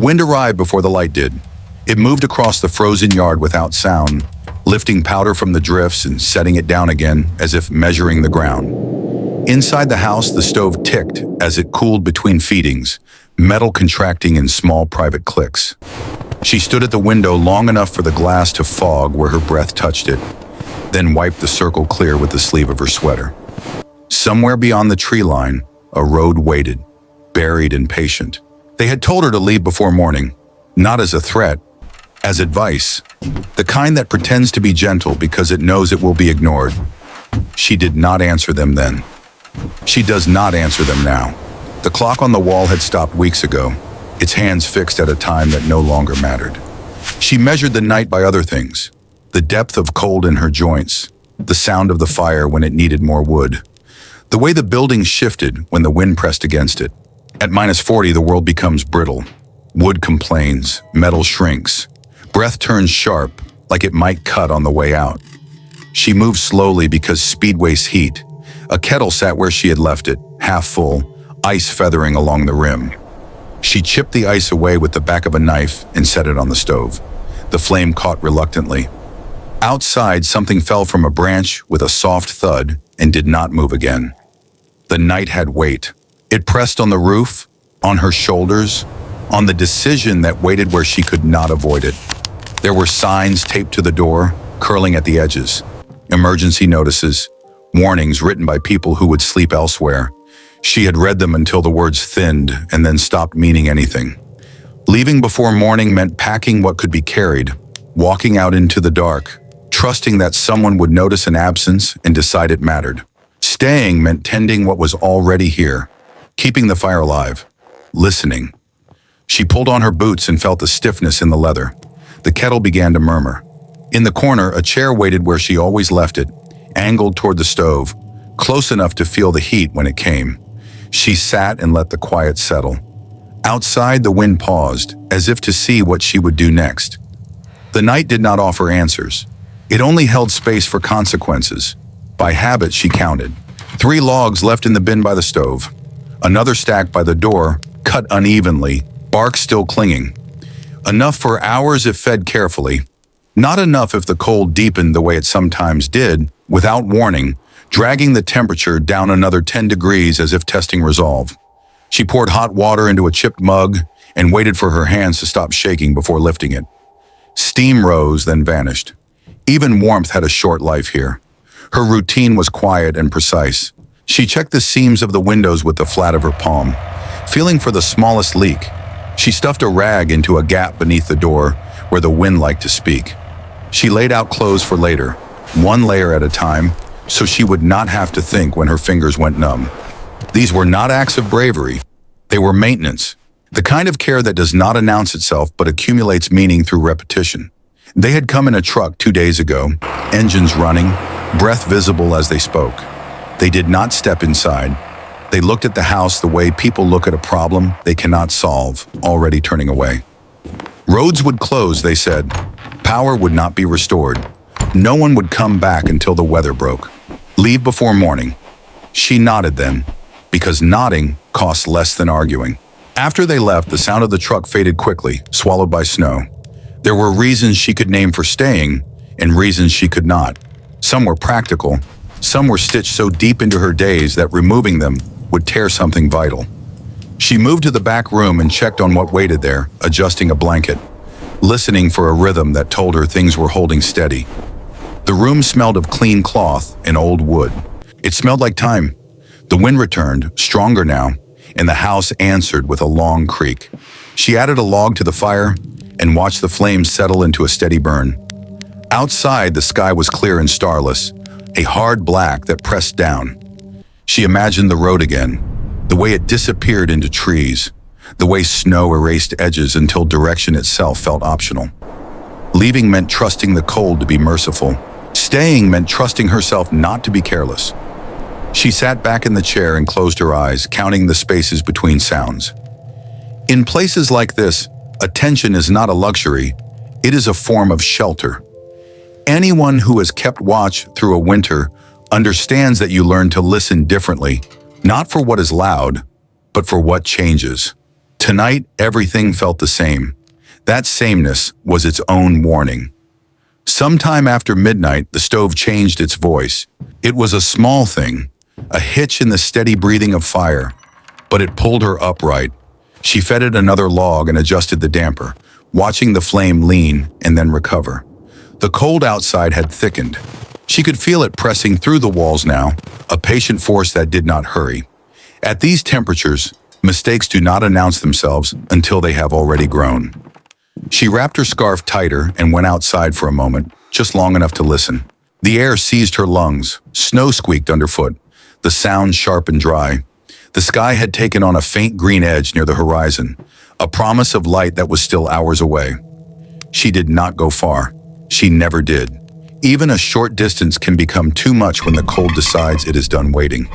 wind arrived before the light did. It moved across the frozen yard without sound, lifting powder from the drifts and setting it down again as if measuring the ground. Inside the house, the stove ticked as it cooled between feedings, metal contracting in small private clicks. She stood at the window long enough for the glass to fog where her breath touched it, then wiped the circle clear with the sleeve of her sweater. Somewhere beyond the tree line, a road waited, buried and patient. They had told her to leave before morning, not as a threat, as advice, the kind that pretends to be gentle because it knows it will be ignored. She did not answer them then. She does not answer them now. The clock on the wall had stopped weeks ago, its hands fixed at a time that no longer mattered. She measured the night by other things, the depth of cold in her joints, the sound of the fire when it needed more wood, the way the building shifted when the wind pressed against it. At -40, the world becomes brittle. Wood complains, metal shrinks. Breath turns sharp, like it might cut on the way out. She moved slowly because speed wastes heat. A kettle sat where she had left it, half full, ice feathering along the rim. She chipped the ice away with the back of a knife and set it on the stove. The flame caught reluctantly. Outside, something fell from a branch with a soft thud and did not move again. The night had weight. It pressed on the roof, on her shoulders, on the decision that waited where she could not avoid it. There were signs taped to the door, curling at the edges. Emergency notices, warnings written by people who would sleep elsewhere. She had read them until the words thinned and then stopped meaning anything. Leaving before morning meant packing what could be carried, walking out into the dark, trusting that someone would notice an absence and decide it mattered. Staying meant tending what was already here, keeping the fire alive, listening. She pulled on her boots and felt the stiffness in the leather. The kettle began to murmur. In the corner, a chair waited where she always left it, angled toward the stove, close enough to feel the heat when it came. She sat and let the quiet settle. Outside, the wind paused, as if to see what she would do next. The night did not offer answers. It only held space for consequences. By habit, she counted. 3 logs left in the bin by the stove. Another stack by the door, cut unevenly, bark still clinging. Enough for hours if fed carefully. Not enough if the cold deepened the way it sometimes did, without warning, dragging the temperature down another 10 degrees as if testing resolve. She poured hot water into a chipped mug and waited for her hands to stop shaking before lifting it. Steam rose, then vanished. Even warmth had a short life here. Her routine was quiet and precise. She checked the seams of the windows with the flat of her palm, feeling for the smallest leak. She stuffed a rag into a gap beneath the door where the wind liked to speak. She laid out clothes for later, one layer at a time, so she would not have to think when her fingers went numb. These were not acts of bravery. They were maintenance, the kind of care that does not announce itself but accumulates meaning through repetition. They had come in a truck 2 days ago, engines running, breath visible as they spoke. They did not step inside. They looked at the house the way people look at a problem they cannot solve, already turning away. Roads would close, they said. Power would not be restored. No one would come back until the weather broke. Leave before morning. She nodded then, because nodding costs less than arguing. After they left, the sound of the truck faded quickly, swallowed by snow. There were reasons she could name for staying, and reasons she could not. Some were practical. Some were stitched so deep into her days that removing them would tear something vital. She moved to the back room and checked on what waited there, adjusting a blanket, listening for a rhythm that told her things were holding steady. The room smelled of clean cloth and old wood. It smelled like time. The wind returned, stronger now, and the house answered with a long creak. She added a log to the fire and watched the flames settle into a steady burn. Outside, the sky was clear and starless, a hard black that pressed down. She imagined the road again, the way it disappeared into trees, the way snow erased edges until direction itself felt optional. Leaving meant trusting the cold to be merciful. Staying meant trusting herself not to be careless. She sat back in the chair and closed her eyes, counting the spaces between sounds. In places like this, attention is not a luxury, it is a form of shelter. Anyone who has kept watch through a winter understands that you learn to listen differently, not for what is loud, but for what changes. Tonight, everything felt the same. That sameness was its own warning. Sometime after midnight, the stove changed its voice. It was a small thing, a hitch in the steady breathing of fire, but it pulled her upright. She fed it another log and adjusted the damper, watching the flame lean and then recover. The cold outside had thickened. She could feel it pressing through the walls now, a patient force that did not hurry. At these temperatures, mistakes do not announce themselves until they have already grown. She wrapped her scarf tighter and went outside for a moment, just long enough to listen. The air seized her lungs, snow squeaked underfoot, the sound sharp and dry. The sky had taken on a faint green edge near the horizon, a promise of light that was still hours away. She did not go far. She never did. Even a short distance can become too much when the cold decides it is done waiting.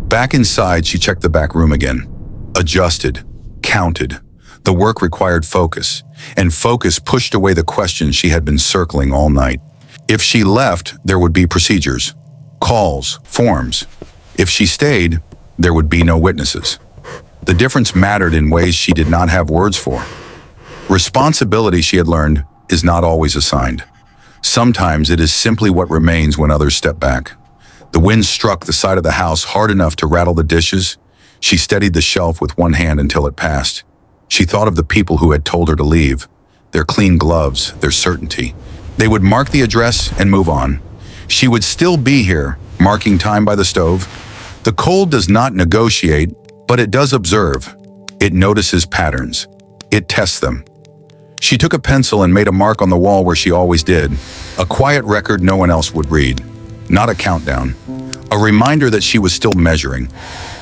Back inside, she checked the back room again. Adjusted, counted. The work required focus, and focus pushed away the questions she had been circling all night. If she left, there would be procedures, calls, forms. If she stayed, there would be no witnesses. The difference mattered in ways she did not have words for. Responsibility, she had learned, is not always assigned. Sometimes it is simply what remains when others step back. The wind struck the side of the house hard enough to rattle the dishes. She steadied the shelf with one hand until it passed. She thought of the people who had told her to leave, their clean gloves, their certainty. They would mark the address and move on. She would still be here, marking time by the stove. The cold does not negotiate, but it does observe. It notices patterns. It tests them. She took a pencil and made a mark on the wall where she always did, a quiet record no one else would read. Not a countdown. A reminder that she was still measuring.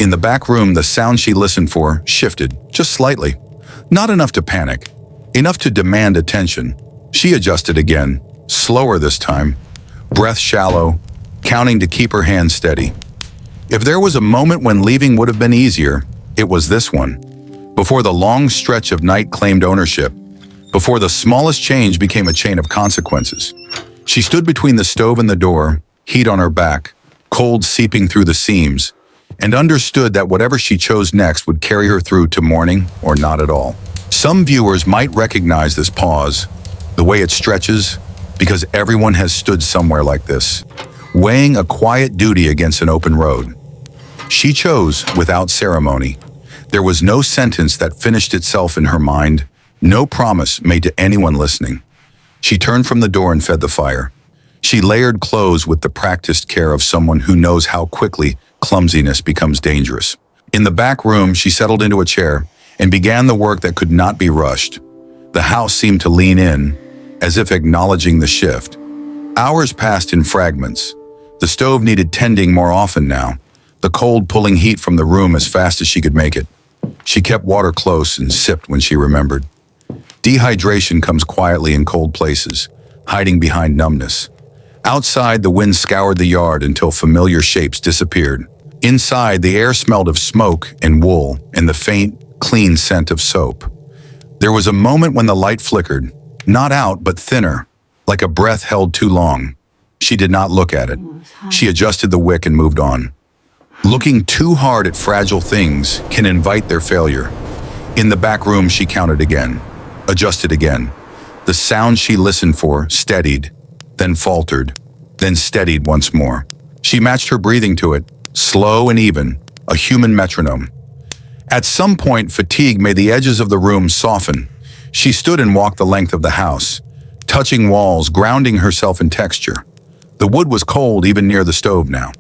In the back room, the sound she listened for shifted, just slightly. Not enough to panic, enough to demand attention. She adjusted again, slower this time, breath shallow, counting to keep her hands steady. If there was a moment when leaving would have been easier, it was this one. Before the long stretch of night claimed ownership, before the smallest change became a chain of consequences. She stood between the stove and the door, heat on her back, cold seeping through the seams, and understood that whatever she chose next would carry her through to morning or not at all. Some viewers might recognize this pause, the way it stretches, because everyone has stood somewhere like this, weighing a quiet duty against an open road. She chose without ceremony. There was no sentence that finished itself in her mind, no promise made to anyone listening. She turned from the door and fed the fire. She layered clothes with the practiced care of someone who knows how quickly clumsiness becomes dangerous. In the back room, she settled into a chair and began the work that could not be rushed. The house seemed to lean in, as if acknowledging the shift. Hours passed in fragments. The stove needed tending more often now, the cold pulling heat from the room as fast as she could make it. She kept water close and sipped when she remembered. Dehydration comes quietly in cold places, hiding behind numbness. Outside, the wind scoured the yard until familiar shapes disappeared. Inside, the air smelled of smoke and wool and the faint, clean scent of soap. There was a moment when the light flickered, not out but thinner, like a breath held too long. She did not look at it. She adjusted the wick and moved on. Looking too hard at fragile things can invite their failure. In the back room, she counted again, adjusted again. The sound she listened for steadied, then faltered, then steadied once more. She matched her breathing to it, slow and even, a human metronome. At some point, fatigue made the edges of the room soften. She stood and walked the length of the house, touching walls, grounding herself in texture. The wood was cold even near the stove now.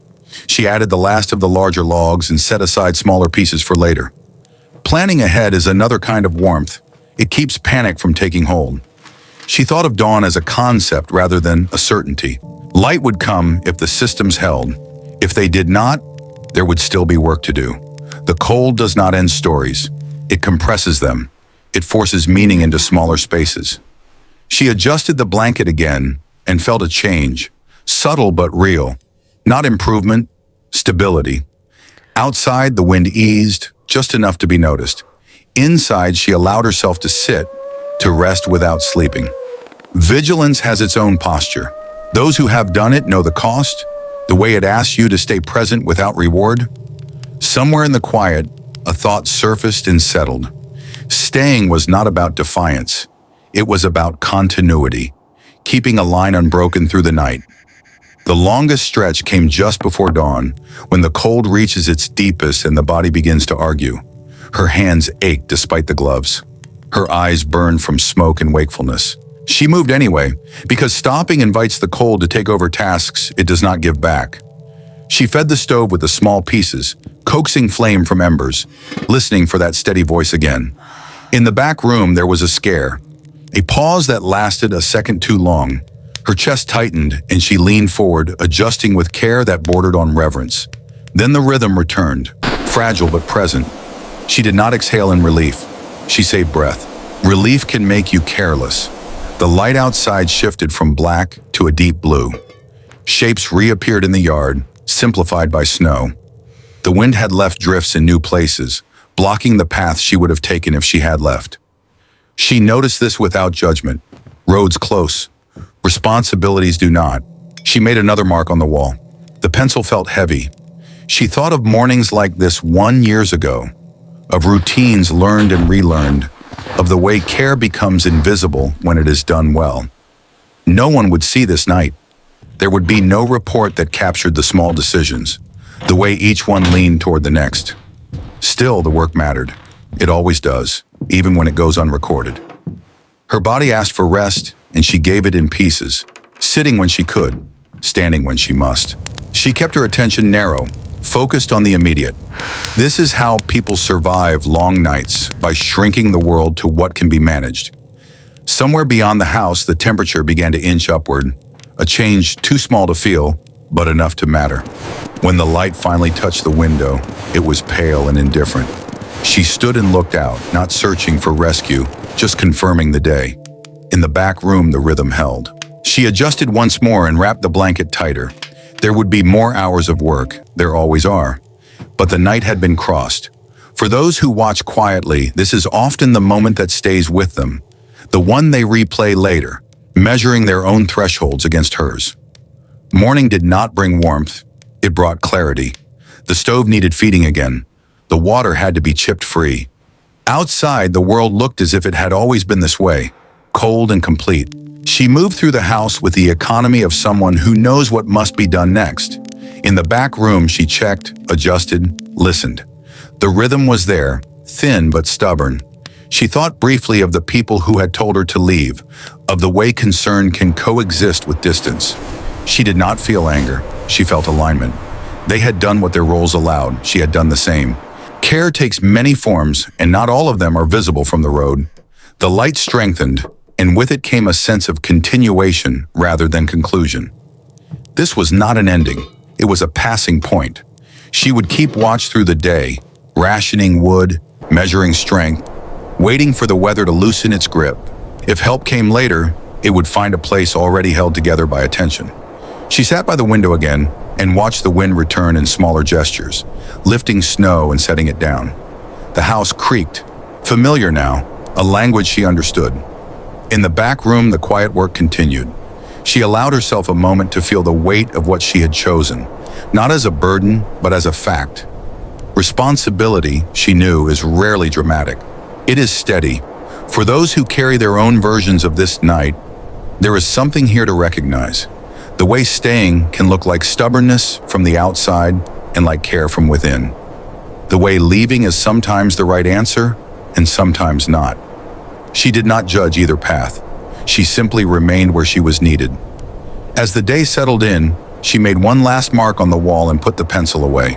She added the last of the larger logs and set aside smaller pieces for later. Planning ahead is another kind of warmth. It keeps panic from taking hold. She thought of dawn as a concept rather than a certainty. Light would come if the systems held. If they did not, there would still be work to do. The cold does not end stories. It compresses them. It forces meaning into smaller spaces. She adjusted the blanket again and felt a change, subtle but real. Not improvement, stability. Outside, the wind eased, just enough to be noticed. Inside, she allowed herself to sit, to rest without sleeping. Vigilance has its own posture. Those who have done it know the cost, the way it asks you to stay present without reward. Somewhere in the quiet, a thought surfaced and settled. Staying was not about defiance. It was about continuity, keeping a line unbroken through the night. The longest stretch came just before dawn, when the cold reaches its deepest and the body begins to argue. Her hands ached despite the gloves. Her eyes burned from smoke and wakefulness. She moved anyway, because stopping invites the cold to take over tasks it does not give back. She fed the stove with the small pieces, coaxing flame from embers, listening for that steady voice again. In the back room there was a scare, a pause that lasted a second too long. Her chest tightened and she leaned forward, adjusting with care that bordered on reverence. Then the rhythm returned, fragile but present. She did not exhale in relief. She saved breath. Relief can make you careless. The light outside shifted from black to a deep blue. Shapes reappeared in the yard, simplified by snow. The wind had left drifts in new places, blocking the path she would have taken if she had left. She noticed this without judgment. Roads close. Responsibilities do not. She made another mark on the wall. The pencil felt heavy. She thought of mornings like this 1 year ago, of routines learned and relearned, of the way care becomes invisible when it is done well. No one would see this night. There would be no report that captured the small decisions, the way each one leaned toward the next. Still, the work mattered. It always does, even when it goes unrecorded. Her body asked for rest, and she gave it in pieces, sitting when she could, standing when she must. She kept her attention narrow, focused on the immediate. This is how people survive long nights, by shrinking the world to what can be managed. Somewhere beyond the house, the temperature began to inch upward, a change too small to feel, but enough to matter. When the light finally touched the window, it was pale and indifferent. She stood and looked out, not searching for rescue, just confirming the day. In the back room, the rhythm held. She adjusted once more and wrapped the blanket tighter. There would be more hours of work, there always are. But the night had been crossed. For those who watch quietly, this is often the moment that stays with them, the one they replay later, measuring their own thresholds against hers. Morning did not bring warmth, it brought clarity. The stove needed feeding again. The water had to be chipped free. Outside, the world looked as if it had always been this way, cold and complete. She moved through the house with the economy of someone who knows what must be done next. In the back room, she checked, adjusted, listened. The rhythm was there, thin but stubborn. She thought briefly of the people who had told her to leave, of the way concern can coexist with distance. She did not feel anger, she felt alignment. They had done what their roles allowed, she had done the same. Care takes many forms, and not all of them are visible from the road. The light strengthened, and with it came a sense of continuation rather than conclusion. This was not an ending, it was a passing point. She would keep watch through the day, rationing wood, measuring strength, waiting for the weather to loosen its grip. If help came later, it would find a place already held together by attention. She sat by the window again and watched the wind return in smaller gestures, lifting snow and setting it down. The house creaked, familiar now, a language she understood. In the back room, the quiet work continued. She allowed herself a moment to feel the weight of what she had chosen, not as a burden, but as a fact. Responsibility, she knew, is rarely dramatic. It is steady. For those who carry their own versions of this night, there is something here to recognize. The way staying can look like stubbornness from the outside and like care from within. The way leaving is sometimes the right answer and sometimes not. She did not judge either path. She simply remained where she was needed. As the day settled in, she made one last mark on the wall and put the pencil away.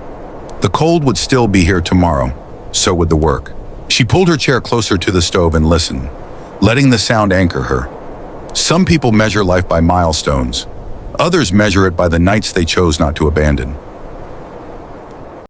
The cold would still be here tomorrow, so would the work. She pulled her chair closer to the stove and listened, letting the sound anchor her. Some people measure life by milestones. Others measure it by the nights they chose not to abandon.